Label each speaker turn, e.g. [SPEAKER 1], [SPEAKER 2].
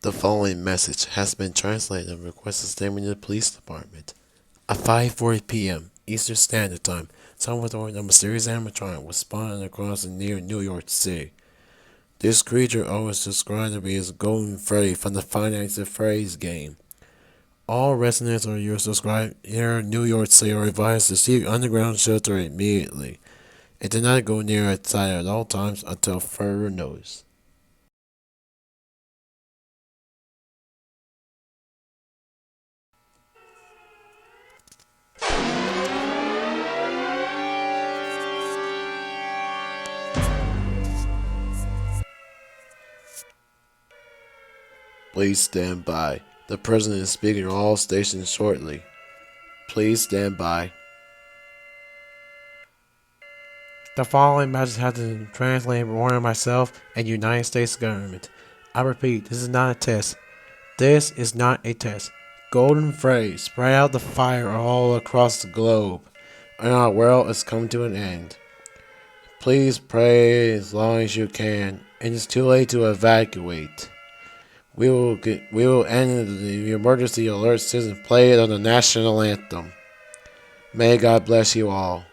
[SPEAKER 1] The following message has been translated and requested statement in the police department. At 5:40 p.m. Eastern Standard Time, someone with a mysterious animatronic was spotted across near New York City. This creature always described to be as Golden Freddy from the Five Nights at Freddy's game. All residents or your subscribed here in New York City are advised to seek underground shelter immediately and do not go near its site at all times until further notice. Please stand by. The President is speaking to all stations shortly. Please stand by. The following message has been translated by warning myself and United States government. I repeat, this is not a test. This is not a test. Golden Freddy spread out the fire all across the globe, and our world is coming to an end. Please pray as long as you can, and it's too late to evacuate. We will end the emergency alert system. Play it on the national anthem. May God bless you all.